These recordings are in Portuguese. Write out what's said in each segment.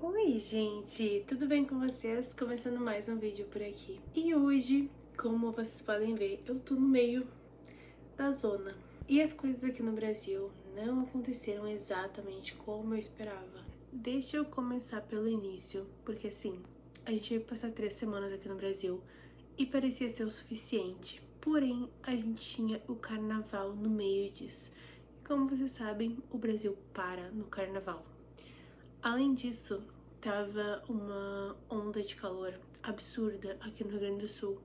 Oi, gente, tudo bem com vocês? Começando mais um vídeo por aqui. E hoje, como vocês podem ver, eu tô no meio da zona. E as coisas aqui no Brasil não aconteceram exatamente como eu esperava. Deixa eu começar pelo início, porque assim, a gente ia passar 3 semanas aqui no Brasil e parecia ser o suficiente. Porém, a gente tinha o carnaval no meio disso. E como vocês sabem, o Brasil para no carnaval. Além disso, tava uma onda de calor absurda aqui no Rio Grande do Sul,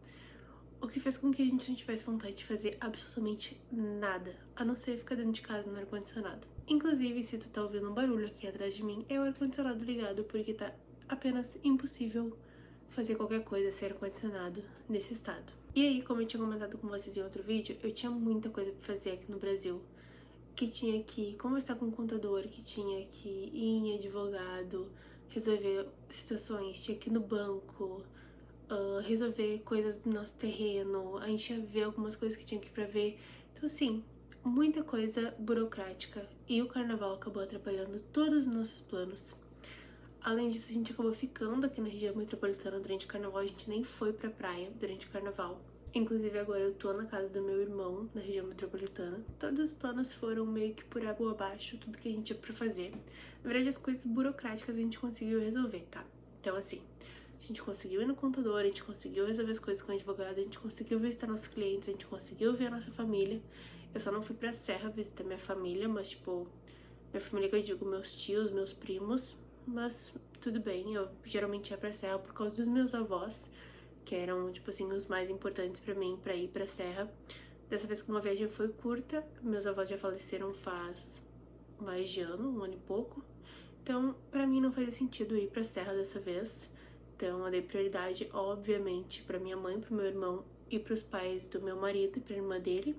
o que fez com que a gente não tivesse vontade de fazer absolutamente nada, a não ser ficar dentro de casa no ar-condicionado. Inclusive, se tu tá ouvindo um barulho aqui atrás de mim, é o ar-condicionado ligado, porque tá apenas impossível fazer qualquer coisa sem ar-condicionado nesse estado. E aí, como eu tinha comentado com vocês em outro vídeo, eu tinha muita coisa pra fazer aqui no Brasil, que tinha que conversar com o contador, que tinha que ir em advogado, resolver situações, tinha que ir no banco, resolver coisas do nosso terreno, a gente ia ver algumas coisas que tinha que ir pra ver. Então, assim, muita coisa burocrática. E o carnaval acabou atrapalhando todos os nossos planos. Além disso, a gente acabou ficando aqui na região metropolitana durante o carnaval, a gente nem foi pra praia durante o carnaval. Inclusive agora eu tô na casa do meu irmão, na região metropolitana. Todos os planos foram meio que por água abaixo, tudo que a gente tinha pra fazer. Na verdade, as coisas burocráticas a gente conseguiu resolver, tá? Então, assim, a gente conseguiu ir no contador, a gente conseguiu resolver as coisas com o advogado, a gente conseguiu visitar nossos clientes, a gente conseguiu ver a nossa família. Eu só não fui pra Serra visitar minha família, mas, tipo, minha família que eu digo, meus tios, meus primos. Mas tudo bem, eu geralmente ia pra Serra por causa dos meus avós, que eram, tipo assim, os mais importantes pra mim, pra ir pra Serra. Dessa vez, como a viagem foi curta, meus avós já faleceram faz mais de ano, um ano e pouco. Então, pra mim não fazia sentido ir pra Serra dessa vez. Então, eu dei prioridade, obviamente, pra minha mãe, pro meu irmão e pros pais do meu marido e pra irmã dele,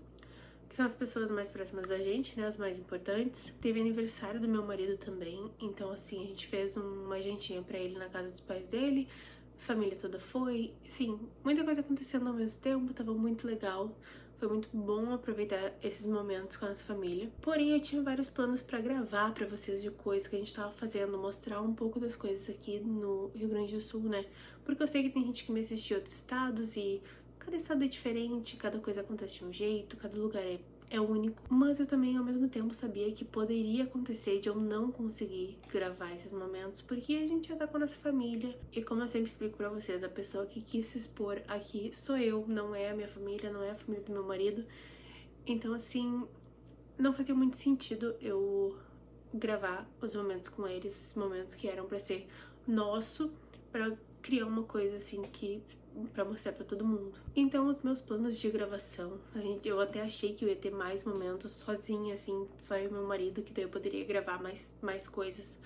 que são as pessoas mais próximas da gente, né, as mais importantes. Teve aniversário do meu marido também, então assim, a gente fez uma jantinha pra ele na casa dos pais dele, a família toda foi, sim, muita coisa acontecendo ao mesmo tempo, tava muito legal. Foi muito bom aproveitar esses momentos com a nossa família. Porém, eu tinha vários planos pra gravar pra vocês de coisas que a gente tava fazendo, mostrar um pouco das coisas aqui no Rio Grande do Sul, né? Porque eu sei que tem gente que me assiste de outros estados e cada estado é diferente, cada coisa acontece de um jeito, cada lugar é único. Mas eu também, ao mesmo tempo, sabia que poderia acontecer de eu não conseguir gravar esses momentos, porque a gente já tá com a nossa família. E como eu sempre explico pra vocês, a pessoa que quis se expor aqui sou eu, não é a minha família, não é a família do meu marido. Então, assim, não fazia muito sentido eu gravar os momentos com eles, esses momentos que eram pra ser nosso, pra criar uma coisa assim que pra mostrar pra todo mundo. Então, os meus planos de gravação, eu até achei que eu ia ter mais momentos sozinha, assim, só eu e meu marido, que daí eu poderia gravar mais coisas.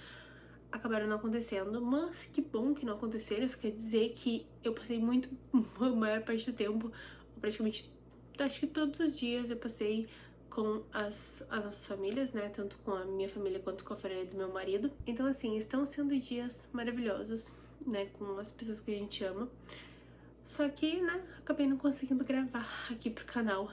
Acabaram não acontecendo, mas que bom que não aconteceram. Isso quer dizer que eu passei muito, a maior parte do tempo, praticamente, acho que todos os dias eu passei com as nossas famílias, né? Tanto com a minha família quanto com a família do meu marido. Então, assim, estão sendo dias maravilhosos, né? Com as pessoas que a gente ama. Só que, né, acabei não conseguindo gravar aqui pro canal.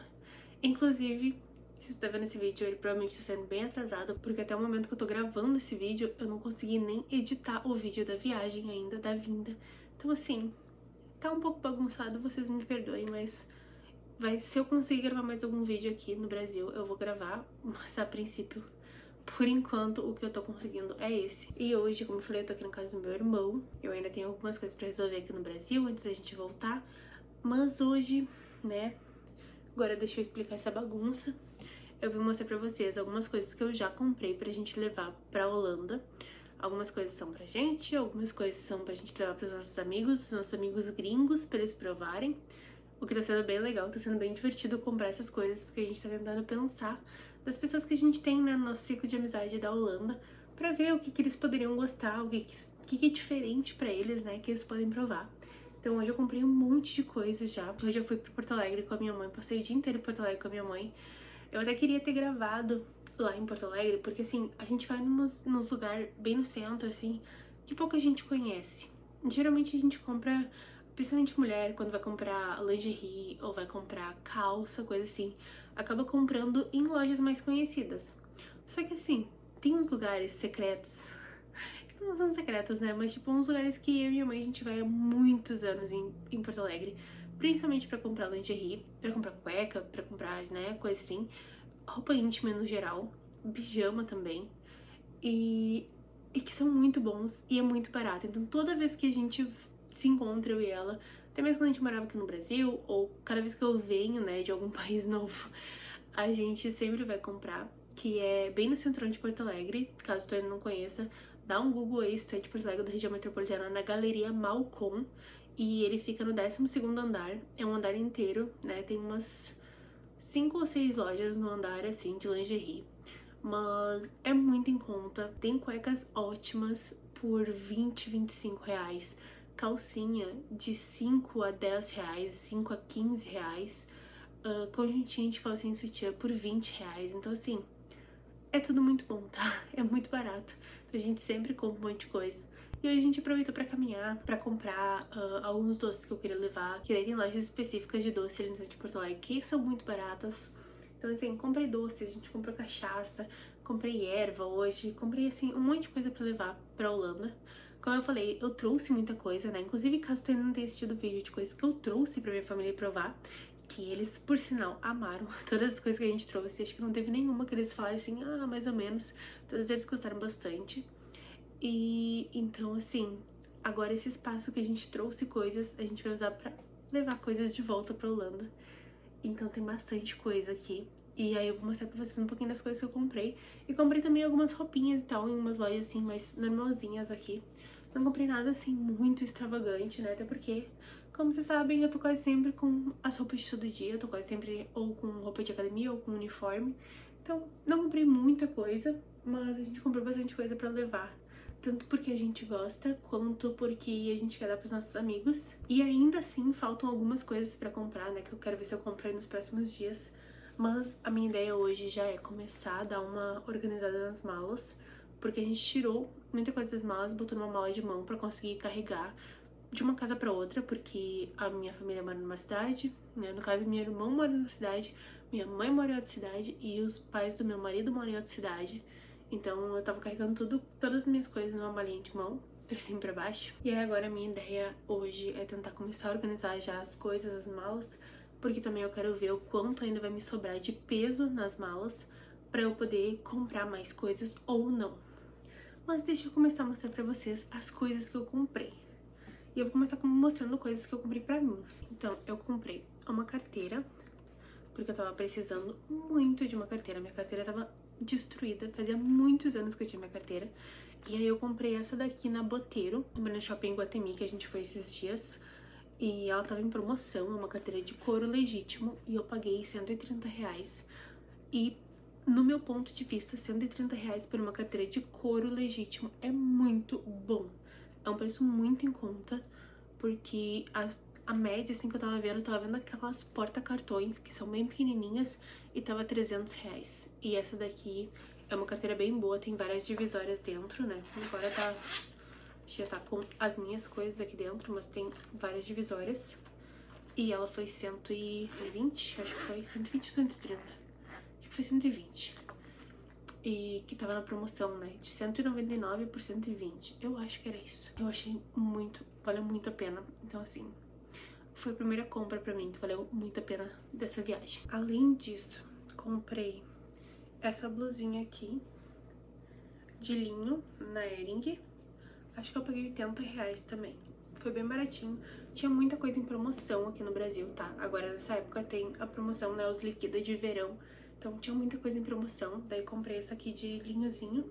Inclusive, se você tá vendo esse vídeo, ele provavelmente tá sendo bem atrasado, porque até o momento que eu tô gravando esse vídeo, eu não consegui nem editar o vídeo da viagem ainda, da vinda. Então, assim, tá um pouco bagunçado, vocês me perdoem, mas se eu conseguir gravar mais algum vídeo aqui no Brasil, eu vou gravar, mas a princípio, por enquanto, o que eu tô conseguindo é esse. E hoje, como eu falei, eu tô aqui na casa do meu irmão. Eu ainda tenho algumas coisas pra resolver aqui no Brasil antes da gente voltar. Mas hoje, né, agora deixa eu explicar essa bagunça. Eu vim mostrar pra vocês algumas coisas que eu já comprei pra gente levar pra Holanda. Algumas coisas são pra gente, algumas coisas são pra gente levar pros os nossos amigos gringos, pra eles provarem. O que tá sendo bem legal, tá sendo bem divertido comprar essas coisas, porque a gente tá tentando pensar das pessoas que a gente tem, né, no nosso ciclo de amizade da Holanda, pra ver o que eles poderiam gostar, o que é diferente pra eles, né, que eles podem provar. Então hoje eu comprei um monte de coisas já. Hoje eu fui pra Porto Alegre com a minha mãe, passei o dia inteiro em Porto Alegre com a minha mãe. Eu até queria ter gravado lá em Porto Alegre, porque assim, a gente vai nos lugares bem no centro, assim, que pouca gente conhece. Geralmente a gente compra, principalmente mulher, quando vai comprar lingerie ou vai comprar calça, coisa assim, acaba comprando em lojas mais conhecidas. Só que assim, tem uns lugares secretos. não são secretos, né? Mas, tipo, uns lugares que eu e minha mãe, a gente vai há muitos anos em Porto Alegre. Principalmente pra comprar lingerie, pra comprar cueca, pra comprar, né, coisa assim. Roupa íntima no geral, pijama também. E que são muito bons e é muito barato. Então, toda vez que a gente se encontra, eu e ela, até mesmo quando a gente morava aqui no Brasil, ou cada vez que eu venho, né, de algum país novo, a gente sempre vai comprar, que é bem no centrão de Porto Alegre. Caso tu ainda não conheça, dá um Google aí, se tu é de Porto Alegre, da região metropolitana, na Galeria Malcom, e ele fica no 12º andar, é um andar inteiro, né, tem umas 5 ou 6 lojas no andar, assim, de lingerie, mas é muito em conta, tem cuecas ótimas por 20, 25 reais, calcinha de 5 a 10 reais, 5 a 15 reais, conjuntinho de calcinha e sutiã por 20 reais. Então, assim, é tudo muito bom, tá? É muito barato. Então, a gente sempre compra um monte de coisa. E hoje a gente aproveitou pra caminhar, pra comprar alguns doces que eu queria levar. Que daí tem lojas específicas de doce ali no centro de Porto Alegre que são muito baratas. Então, assim, comprei doces, a gente comprou cachaça, comprei erva hoje, comprei, assim, um monte de coisa pra levar pra Holanda. Como eu falei, eu trouxe muita coisa, né? Inclusive, caso tu ainda não tenha assistido o vídeo de coisas que eu trouxe pra minha família provar, que eles, por sinal, amaram todas as coisas que a gente trouxe. Acho que não teve nenhuma que eles falaram assim, ah, mais ou menos. Todos eles gostaram bastante. E então, assim, agora esse espaço que a gente trouxe coisas, a gente vai usar pra levar coisas de volta pra Holanda. Então tem bastante coisa aqui. E aí eu vou mostrar pra vocês um pouquinho das coisas que eu comprei. E comprei também algumas roupinhas e tal, em umas lojas assim, mais normalzinhas aqui. Não comprei nada assim muito extravagante, né? Até porque, como vocês sabem, eu tô quase sempre com as roupas de todo dia. Eu tô quase sempre ou com roupa de academia ou com uniforme. Então, não comprei muita coisa, mas a gente comprou bastante coisa pra levar. Tanto porque a gente gosta, quanto porque a gente quer dar pros nossos amigos. E ainda assim, faltam algumas coisas pra comprar, né? Que eu quero ver se eu compro aí nos próximos dias. Mas a minha ideia hoje já é começar a dar uma organizada nas malas, porque a gente tirou muita coisa das malas, botou numa mala de mão pra conseguir carregar de uma casa pra outra, porque a minha família mora numa cidade, né? No caso, meu irmão mora numa cidade, minha mãe mora em outra cidade e os pais do meu marido moram em outra cidade. Então eu tava carregando todas as minhas coisas numa malinha de mão, pra cima e pra baixo. E aí agora a minha ideia hoje é tentar começar a organizar já as coisas, as malas, porque também eu quero ver o quanto ainda vai me sobrar de peso nas malas pra eu poder comprar mais coisas ou não. Mas deixa eu começar a mostrar pra vocês as coisas que eu comprei. E eu vou começar mostrando coisas que eu comprei pra mim. Então, eu comprei uma carteira, porque eu tava precisando muito de uma carteira. Minha carteira tava destruída, fazia muitos anos que eu tinha minha carteira. E aí eu comprei essa daqui na Boteiro, no shopping Guatemi, que a gente foi esses dias. E ela tava em promoção, é uma carteira de couro legítimo, e eu paguei 130 reais. E no meu ponto de vista, 130 reais por uma carteira de couro legítimo é muito bom. É um preço muito em conta, porque a média, assim, que eu tava vendo aquelas porta-cartões, que são bem pequenininhas, e tava 300 reais. E essa daqui é uma carteira bem boa, tem várias divisórias dentro, né? Agora tá, já tá com as minhas coisas aqui dentro, mas tem várias divisórias. E ela foi 120, acho que foi 120 ou 130. Acho que foi 120. E que tava na promoção, né? De 199 por 120. Eu acho que era isso. Eu achei muito, valeu muito a pena. Então, assim, foi a primeira compra pra mim, valeu muito a pena dessa viagem. Além disso, comprei essa blusinha aqui de linho na Hering. Acho que eu paguei 80 reais também. Foi bem baratinho. Tinha muita coisa em promoção aqui no Brasil, tá? Agora, nessa época, tem a promoção, né? Os liquida de verão. Então, tinha muita coisa em promoção. Daí, comprei essa aqui de linhozinho,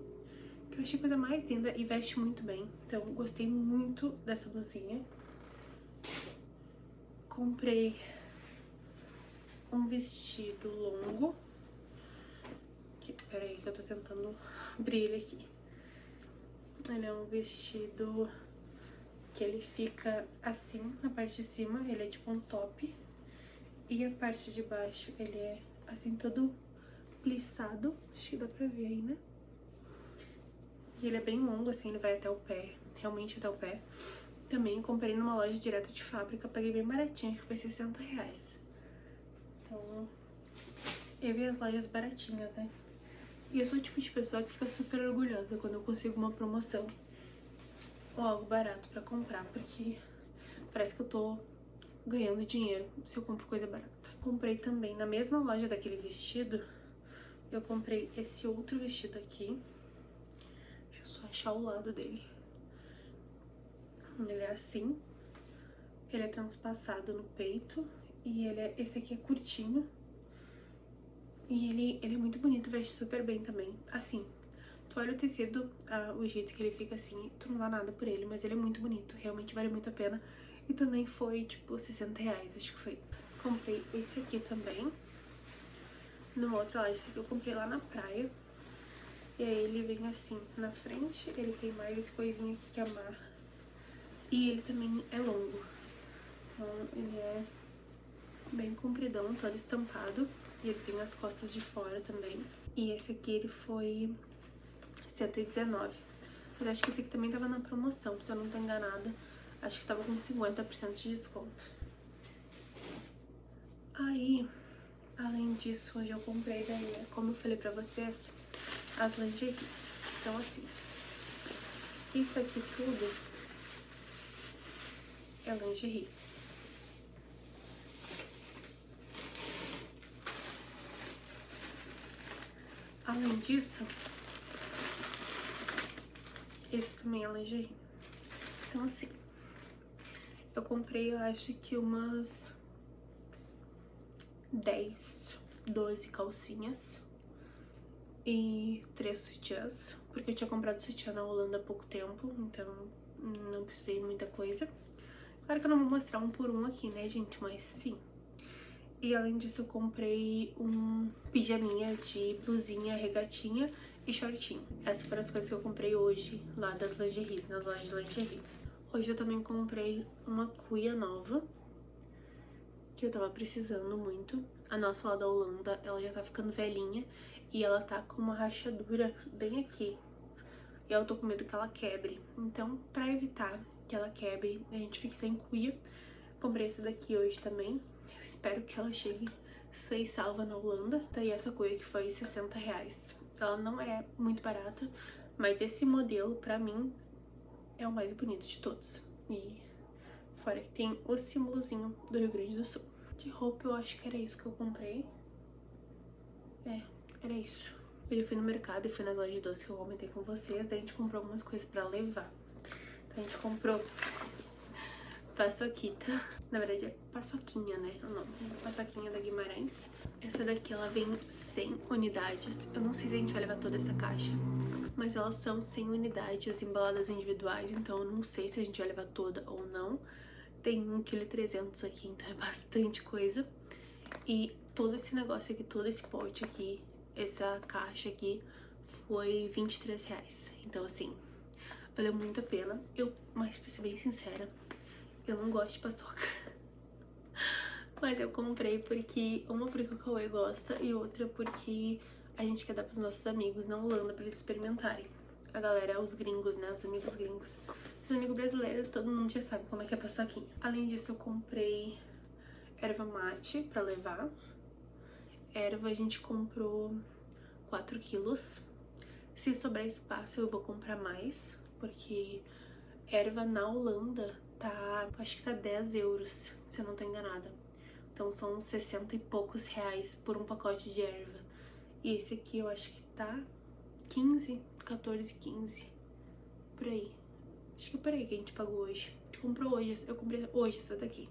que eu achei a coisa mais linda e veste muito bem. Então, gostei muito dessa blusinha. Comprei um vestido longo. Peraí, que eu tô tentando abrir ele aqui. Ele é um vestido que ele fica assim na parte de cima. Ele é tipo um top. E a parte de baixo, ele é assim, todo plissado. Acho que dá pra ver aí, né? E ele é bem longo, assim, ele vai até o pé. Realmente até o pé. Também comprei numa loja direto de fábrica. Paguei bem baratinho, que foi 60 reais. Então, eu vi as lojas baratinhas, né? E eu sou o tipo de pessoa que fica super orgulhosa quando eu consigo uma promoção. ou algo barato pra comprar, porque parece que eu tô ganhando dinheiro se eu compro coisa barata. Comprei também na mesma loja daquele vestido, eu comprei esse outro vestido aqui. Deixa eu só achar o lado dele. Ele é assim, ele é transpassado no peito e esse aqui é curtinho. E ele é muito bonito, veste super bem também. Assim, tu olha o tecido, o jeito que ele fica assim, tu não dá nada por ele, mas ele é muito bonito, realmente vale muito a pena. E também foi, tipo, R$60, acho que foi. Comprei esse aqui também, numa outra loja. Esse aqui eu comprei lá na praia. E aí ele vem assim, na frente, ele tem mais coisinha aqui que amarra. E ele também é longo. Então ele é bem compridão, todo estampado. E ele tem as costas de fora também. E esse aqui ele foi R$119. Mas acho que esse aqui também tava na promoção, se eu não tô enganada. Acho que tava com 50% de desconto. Aí, além disso, hoje eu comprei daí, como eu falei pra vocês, as lingeries. Então assim, isso aqui tudo é lingerie. Além disso, esse também é lingerie. Então assim, eu comprei, eu acho que umas 10, 12 calcinhas e 3 sutiãs, porque eu tinha comprado sutiã na Holanda há pouco tempo, então não precisei de muita coisa. Claro que eu não vou mostrar um por um aqui, né, gente, mas sim. E além disso eu comprei um pijaminha de blusinha, regatinha e shortinho. Essas foram as coisas que eu comprei hoje lá das lingeries, nas lojas de lingerie. Hoje eu também comprei uma cuia nova, que eu tava precisando muito. A nossa lá da Holanda, ela já tá ficando velhinha e ela tá com uma rachadura bem aqui. E eu tô com medo que ela quebre. Então, pra evitar que ela quebre, a gente fique sem cuia. Comprei essa daqui hoje também. Eu espero que ela chegue sã e salva na Holanda. Daí essa cuia que foi R$60. Ela não é muito barata, mas esse modelo, pra mim, é o mais bonito de todos. E fora que tem o símbolozinho do Rio Grande do Sul. De roupa, eu acho que era isso que eu comprei. Era isso. Hoje eu fui no mercado e fui nas lojas de doce que eu comentei com vocês. Daí a gente comprou algumas coisas pra levar. Então a gente comprou paçoquita. Na verdade é paçoquinha, né? O nome. Paçoquinha da Guimarães. Essa daqui ela vem 100 unidades. Eu não sei se a gente vai levar toda essa caixa, mas elas são 100 unidades embaladas individuais. Então eu não sei se a gente vai levar toda ou não. Tem 1,3 kg aqui, então é bastante coisa. E todo esse negócio aqui, todo esse pote aqui, essa caixa aqui, foi R$23. Então assim, valeu muito a pena. Mas pra ser bem sincera, eu não gosto de paçoca. Mas eu comprei porque, uma porque o Cauê gosta e outra porque a gente quer dar pros nossos amigos na Holanda pra eles experimentarem. A galera, os gringos, né, os amigos gringos. Os amigos brasileiros, todo mundo já sabe como é que é paçoquinha. Além disso, eu comprei erva mate pra levar. Erva a gente comprou 4 quilos. Se sobrar espaço eu vou comprar mais, porque erva na Holanda tá, acho que tá 10 euros, se eu não tô enganada. Então são 60 e poucos reais por um pacote de erva. E esse aqui eu acho que tá 15, 14, 15, por aí. Acho que é por aí que a gente pagou hoje. A gente comprou hoje, eu comprei hoje essa daqui.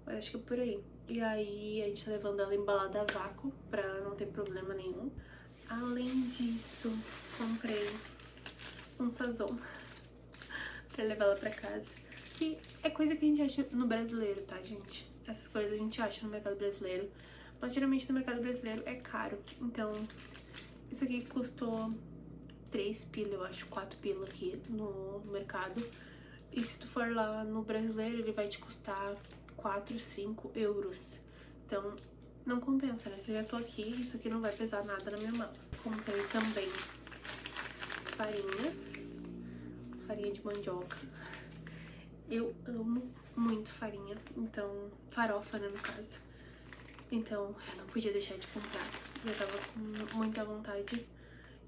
Mas acho que é por aí. E aí a gente tá levando ela embalada a vácuo pra não ter problema nenhum. Além disso, comprei um sazon pra levar ela pra casa. Que é coisa que a gente acha no brasileiro, tá, gente? Essas coisas a gente acha no mercado brasileiro. Mas geralmente no mercado brasileiro é caro. Então, isso aqui custou 3 pila, eu acho, 4 pila aqui no mercado. E se tu for lá no brasileiro, ele vai te custar 4, 5 euros. Então, não compensa, né? Se eu já tô aqui, isso aqui não vai pesar nada na minha mão. Comprei também farinha de mandioca. Eu amo muito farinha, então, farofa, né, no caso. Então, eu não podia deixar de comprar. Eu tava com muita vontade.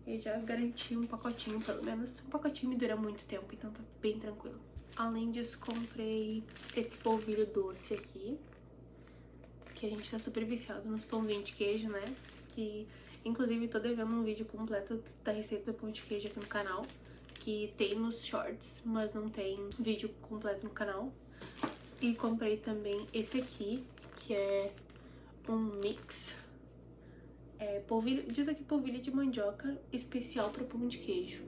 E já garanti um pacotinho, pelo menos. Um pacotinho me dura muito tempo, então tá bem tranquilo. Além disso, comprei esse polvilho doce aqui, que a gente tá super viciado nos pãozinhos de queijo, né? Que, inclusive, tô devendo um vídeo completo da receita do pão de queijo aqui no canal, que tem nos shorts, mas não tem vídeo completo no canal. E comprei também esse aqui, que é um mix. Polvilho, diz aqui polvilho de mandioca especial para pão de queijo.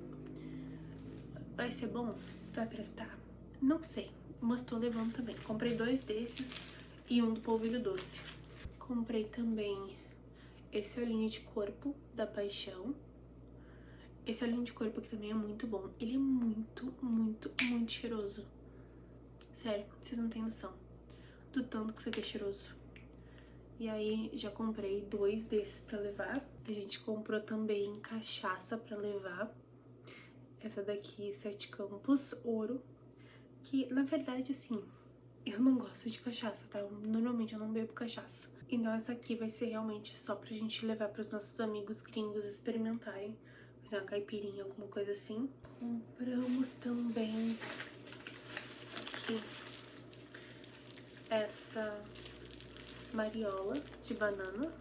Vai ser bom? Vai prestar? Não sei, mas tô levando também. Comprei 2 desses e um do polvilho doce. Comprei também esse olhinho de corpo da Paixão. Esse olhinho de corpo aqui também é muito bom. Ele é muito, muito, muito cheiroso. Sério, vocês não têm noção do tanto que isso aqui é cheiroso. E aí, já comprei 2 desses pra levar. A gente comprou também cachaça pra levar. Essa daqui, 7 Campos Ouro. Que, na verdade, assim, eu não gosto de cachaça, tá? Normalmente eu não bebo cachaça. Então essa aqui vai ser realmente só pra gente levar pros nossos amigos gringos experimentarem. Fazer uma caipirinha, alguma coisa assim. Compramos também aqui essa mariola de banana,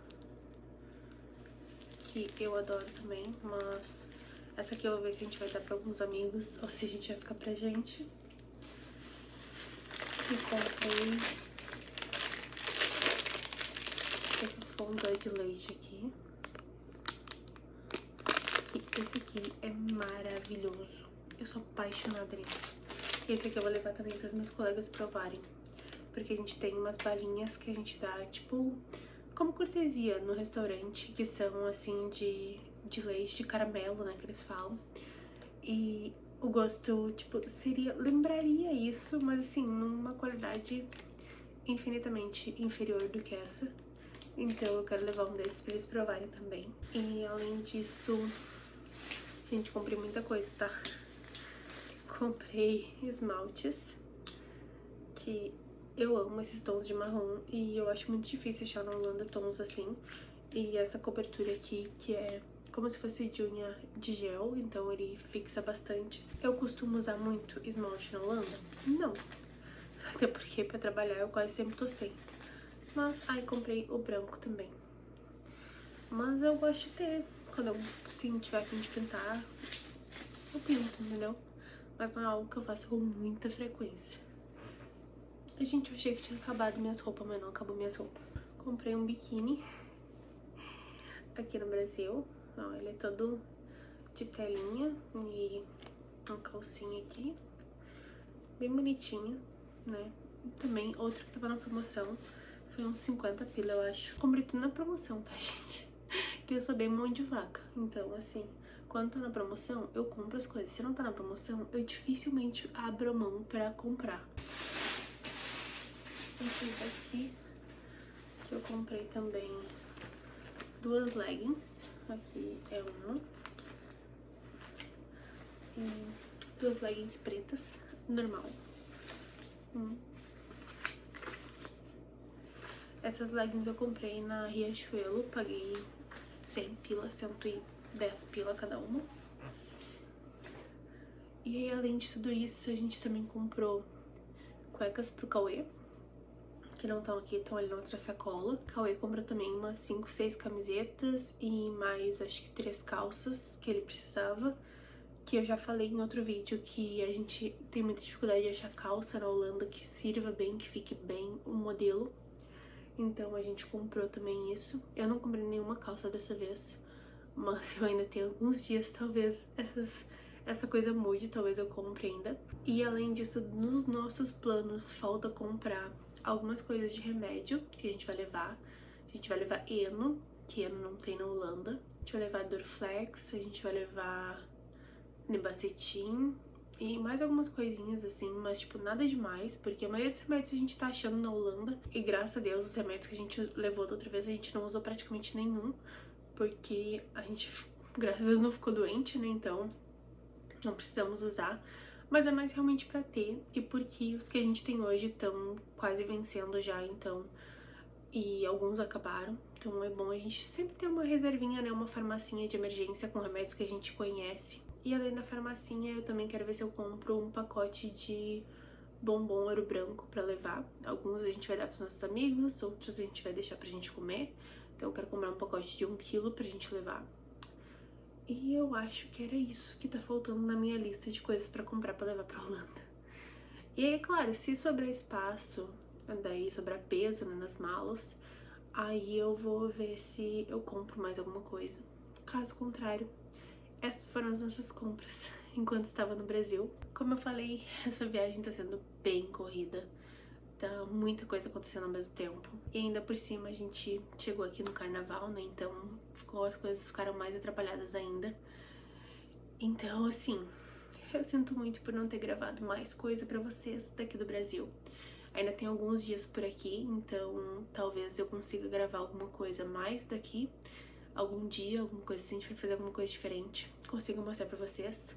que eu adoro também, mas essa aqui eu vou ver se a gente vai dar pra alguns amigos ou se a gente vai ficar pra gente. E comprei esses fondant de leite aqui. Que esse aqui é maravilhoso. Eu sou apaixonada nisso. Esse aqui eu vou levar também para os meus colegas provarem. Porque a gente tem umas balinhas que a gente dá, tipo, como cortesia no restaurante, que são, assim, de leite, de caramelo, né, que eles falam. E o gosto, tipo, lembraria isso, mas assim, numa qualidade infinitamente inferior do que essa. Então eu quero levar um desses pra eles provarem também. E além disso, gente, comprei muita coisa, tá? Comprei esmaltes, que eu amo esses tons de marrom e eu acho muito difícil achar na Holanda tons assim. E essa cobertura aqui, que é como se fosse de unha de gel, então ele fixa bastante. Eu costumo usar muito esmalte na Holanda? Não. Até porque pra trabalhar eu quase sempre tô sem. Mas, aí comprei o branco também. Mas eu gosto de ter, quando eu sim, tiver a fim de pintar, eu pinto, entendeu? Mas não é algo que eu faço com muita frequência. Gente, eu achei que tinha acabado minhas roupas, mas não acabou minhas roupas. Comprei um biquíni aqui no Brasil. Ó, ele é todo de telinha e uma calcinha aqui, bem bonitinho, né? E também outro que tava na promoção, foi uns 50 pila, eu acho. Comprei tudo na promoção, tá, gente? Que eu sou bem mão de vaca, então assim, quando tá na promoção, eu compro as coisas. Se não tá na promoção, eu dificilmente abro mão pra comprar. Esse aqui, que eu comprei também 2 leggings. Aqui é uma. E 2 leggings pretas, normal. Essas leggings eu comprei na Riachuelo, paguei 100 pila, 110 pila cada uma. E aí, além de tudo isso, a gente também comprou cuecas pro Cauê, que não estão aqui, estão ali na outra sacola. O Cauê comprou também umas 5, 6 camisetas e mais, acho que 3 calças que ele precisava. Que eu já falei em outro vídeo que a gente tem muita dificuldade de achar calça na Holanda que sirva bem, que fique bem o modelo. Então a gente comprou também isso. Eu não comprei nenhuma calça dessa vez, mas eu ainda tenho alguns dias, talvez essa coisa mude, talvez eu compre ainda. E além disso, nos nossos planos falta comprar algumas coisas de remédio que a gente vai levar. A gente vai levar Eno, que Eno não tem na Holanda. A gente vai levar Dorflex, a gente vai levar Nebacetin e mais algumas coisinhas assim, mas tipo nada demais, porque a maioria dos remédios a gente tá achando na Holanda. E graças a Deus os remédios que a gente levou da outra vez a gente não usou praticamente nenhum, porque a gente, graças a Deus, não ficou doente, né, então não precisamos usar. Mas é mais realmente pra ter, e porque os que a gente tem hoje estão quase vencendo já, então, e alguns acabaram. Então é bom a gente sempre ter uma reservinha, né? Uma farmacinha de emergência com remédios que a gente conhece. E além da farmacinha, eu também quero ver se eu compro um pacote de bombom Ouro Branco pra levar. Alguns a gente vai dar pros nossos amigos, outros a gente vai deixar pra gente comer. Então eu quero comprar um pacote de 1 quilo pra gente levar. E eu acho que era isso que tá faltando na minha lista de coisas pra comprar pra levar pra Holanda. E aí, claro, se sobrar espaço, daí sobrar peso, né, nas malas, aí eu vou ver se eu compro mais alguma coisa. Caso contrário, essas foram as nossas compras enquanto estava no Brasil. Como eu falei, essa viagem tá sendo bem corrida. Tá muita coisa acontecendo ao mesmo tempo. E ainda por cima a gente chegou aqui no carnaval, né? Então as coisas ficaram mais atrapalhadas ainda. Então, assim, eu sinto muito por não ter gravado mais coisa pra vocês daqui do Brasil. Ainda tem alguns dias por aqui, então talvez eu consiga gravar alguma coisa mais daqui. Algum dia, alguma coisa assim, a gente vai fazer alguma coisa diferente. Consigo mostrar pra vocês.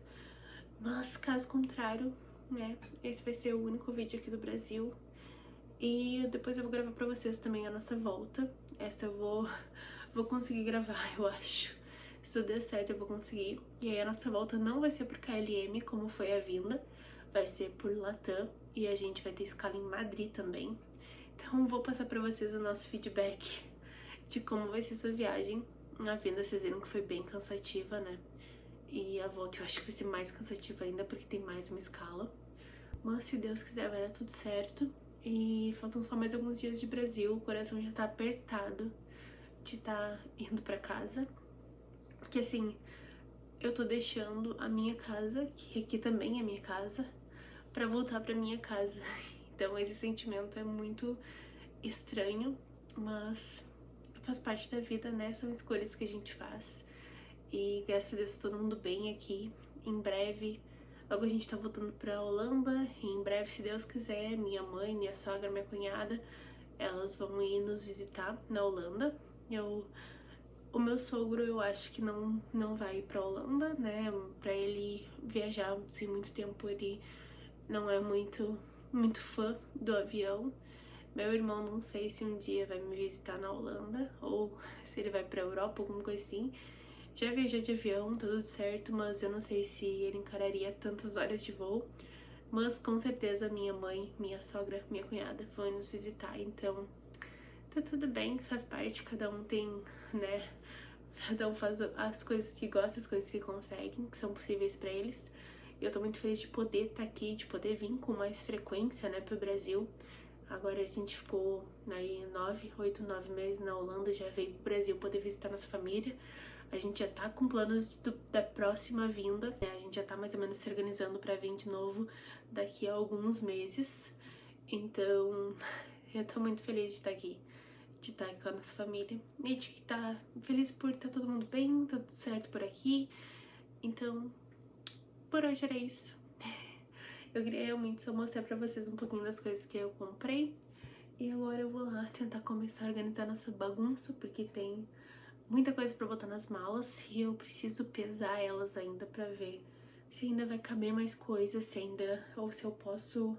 Mas caso contrário, né, esse vai ser o único vídeo aqui do Brasil. E depois eu vou gravar pra vocês também a nossa volta. Essa eu vou conseguir gravar, eu acho. Se tudo der certo, eu vou conseguir. E aí a nossa volta não vai ser por KLM, como foi a vinda. Vai ser por Latam. E a gente vai ter escala em Madrid também. Então vou passar pra vocês o nosso feedback de como vai ser essa viagem. A vinda vocês viram que foi bem cansativa, né? E a volta eu acho que vai ser mais cansativa ainda, porque tem mais uma escala. Mas se Deus quiser vai dar tudo certo. E faltam só mais alguns dias de Brasil. O coração já tá apertado de tá indo pra casa. Que assim, eu tô deixando a minha casa, que aqui também é minha casa, pra voltar pra minha casa. Então esse sentimento é muito estranho, mas faz parte da vida, né? São escolhas que a gente faz. E graças a Deus tá todo mundo bem aqui. Em breve, logo a gente tá voltando pra Holanda. E em breve, se Deus quiser, minha mãe, minha sogra, minha cunhada, elas vão ir nos visitar na Holanda. O meu sogro, eu acho que não vai ir pra Holanda, né? Pra ele viajar assim, muito tempo, ele não é muito fã do avião. Meu irmão, não sei se um dia vai me visitar na Holanda ou se ele vai pra Europa, alguma coisa assim. Já viajou de avião, tá tudo certo, mas eu não sei se ele encararia tantas horas de voo. Mas com certeza minha mãe, minha sogra, minha cunhada vão nos visitar, então tá tudo bem, faz parte, cada um tem, né? Cada um faz as coisas que gosta, as coisas que conseguem, que são possíveis pra eles. E eu tô muito feliz de poder estar aqui, de poder vir com mais frequência, né, pro Brasil. Agora a gente ficou aí 8, 9 meses na Holanda, já veio pro Brasil poder visitar nossa família. A gente já tá com planos da próxima vinda, né? A gente já tá mais ou menos se organizando pra vir de novo daqui a alguns meses. Então, eu tô muito feliz de estar aqui, de estar com a nossa família. E de estar feliz por estar todo mundo bem, tá tudo certo por aqui. Então, por hoje era isso. Eu queria realmente só mostrar pra vocês um pouquinho das coisas que eu comprei. E agora eu vou lá tentar começar a organizar nossa bagunça, porque tem muita coisa pra botar nas malas e eu preciso pesar elas ainda pra ver se ainda vai caber mais coisas, se ainda, ou se eu posso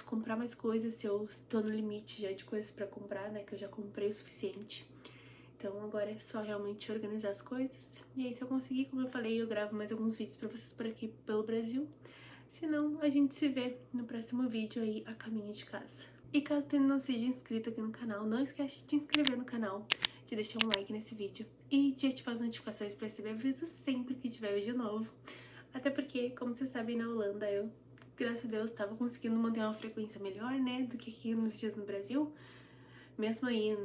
comprar mais coisas, se eu estou no limite já de coisas pra comprar, né, que eu já comprei o suficiente. Então agora é só realmente organizar as coisas. E aí se eu conseguir, como eu falei, eu gravo mais alguns vídeos pra vocês por aqui pelo Brasil. Se não, a gente se vê no próximo vídeo aí a caminho de casa. E caso tu ainda não seja inscrito aqui no canal, não esquece de te inscrever no canal, de deixar um like nesse vídeo e de ativar as notificações para receber avisos sempre que tiver vídeo novo. Até porque, como vocês sabem, na Holanda eu, graças a Deus, estava conseguindo manter uma frequência melhor, né, do que aqui nos dias no Brasil. Mesmo aí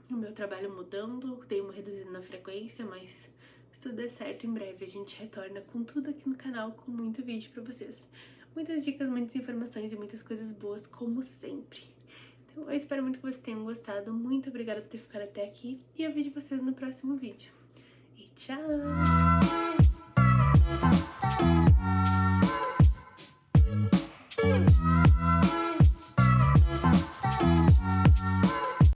no meu trabalho mudando, dei uma reduzida na frequência, mas se tudo der certo, em breve a gente retorna com tudo aqui no canal, com muito vídeo pra vocês. Muitas dicas, muitas informações e muitas coisas boas, como sempre. Então eu espero muito que vocês tenham gostado. Muito obrigada por ter ficado até aqui e eu vejo vocês no próximo vídeo. E tchau!